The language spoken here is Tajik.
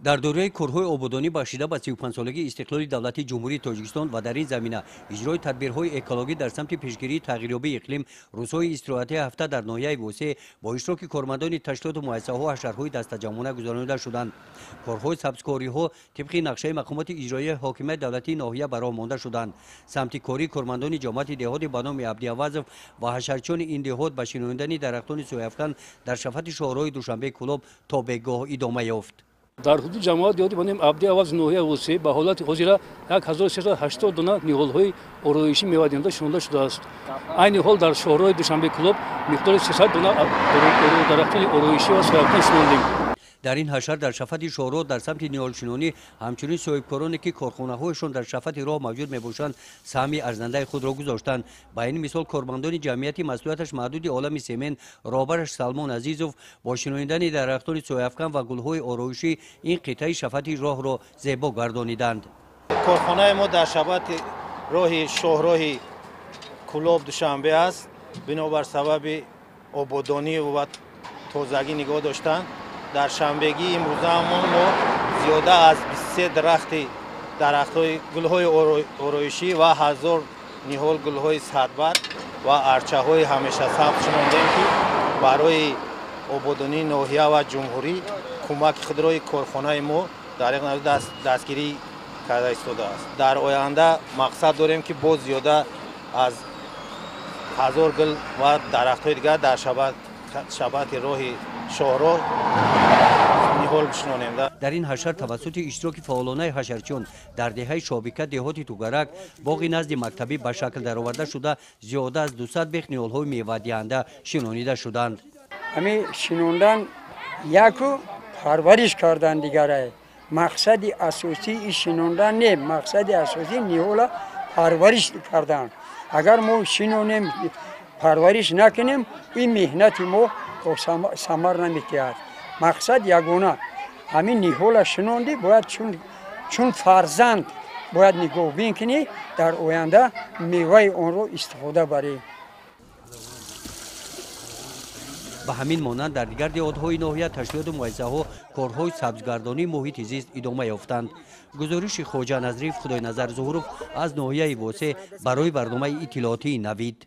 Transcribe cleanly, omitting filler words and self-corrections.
дар дораи корҳои ободонӣ бахшида ба 35 солаги истиқлоли давлати ҷумҳурии тоҷикистон ва дар ин замина иҷрои тадбирҳои экологӣ дар самти пешгирии тағйирёбии иқлим рӯзҳои истироҳатии ҳафта дар ноҳияи восеъ бо иштироки кормандони ташлоту муассисаҳо ва шаҳрҳои дастаҷамона гузаронида шуданд. корҳои сабзкориҳо тибқи нақшаи мақомоти иҷроияи ҳокимияти давлатии ноҳия ба роҳ монда шуданд. самти кории кормандони ҷомаати деҳоти ба номи Абдиавазов ва ҳашарчиёни ин деҳот ба шиноидани дарахтони сояфкан дар шафати шоҳраҳои Душанбеи Кӯлоб то бегоҳ идома ёфт. дар ҳудуди ҷамоати деҳоти ба номи Абдиаваз ноҳияи восеъ ба ҳолати ҳозира 1380 дона ниҳолҳои ороишӣ мевадиҳанда шинода шудааст. айни ҳол дар шоҳраҳои Душанбеи Кӯлоб миқдори 300 дона дарахтони ороишӣ ва сояфкан шинондем. дар ин ҳашар дар шафати шоҳроҳ дар самти ниҳолшинонӣ ҳамчунин соҳибкороне ки корхонаҳояшон дар шафати роҳ мавҷуд мебошанд саҳми арзандаи худро гузоштанд. ба ин мисол кормандони ҷамъияти масъулияташ маҳдуди олами семен роҳбараш Салмон Азизов бо шиноидани дарахтони сояфкан ва гулҳои ороишӣ ин қитъаи шафати роҳро зебо гардониданд. корхонаи мо дар шафати роҳи шоҳроҳи Кӯлоб Душанбе аст. бинобар сабаби ободонӣ ва тозагӣ нигоҳ доштан дар шанбегии имрӯзаамон мо зиёда аз 23 дарахтҳои гулҳои ороишӣ ва 1000 ниҳол гулҳои садбар ва арчаҳои ҳамешасабз шинондем ки барои ободонии ноҳия ва ҷумҳурӣ кӯмаки худрои корхонаи мо дар ин дастгирӣ карда истодааст. дар оянда мақсад дорем ки боз зиёда аз 1000 гул ва дарахтҳои дигар дар шабати роҳи шоҳроҳ ниҳол бишинонем. дар ин ҳашар тавассути иштироки фаъолонаи ҳашарчиён дар деҳаи шобика деҳоти тугарак боғи назди мактабӣ ба шакл дароварда шуда зиёда аз 200 бех ниҳолҳои мевадиҳанда шинонида шуданд. ҳамин шинондан яку парвариш кардан дигаре мақсади асосии шинондан не, мақсади асосии ниҳола парвариш кардан. агар мо шинонем парвариш накунем ин меҳнати мо самар намедиҳад. мақсад ягона ҳамин ниҳола шинонди бояд чун фарзанд бояд нигоҳбин кунӣ дар оянда меваи онро истифода барӣ. ба ҳамин монанд дар дигар деҳотҳои ноҳия ташлиёту муассисаҳо корҳои сабзгардонии муҳити зист идома ёфтанд. гузориши хоҷа Назриф Худойназар Зуҳуров аз ноҳияи восеъ барои барномаи иттилоотии Навид.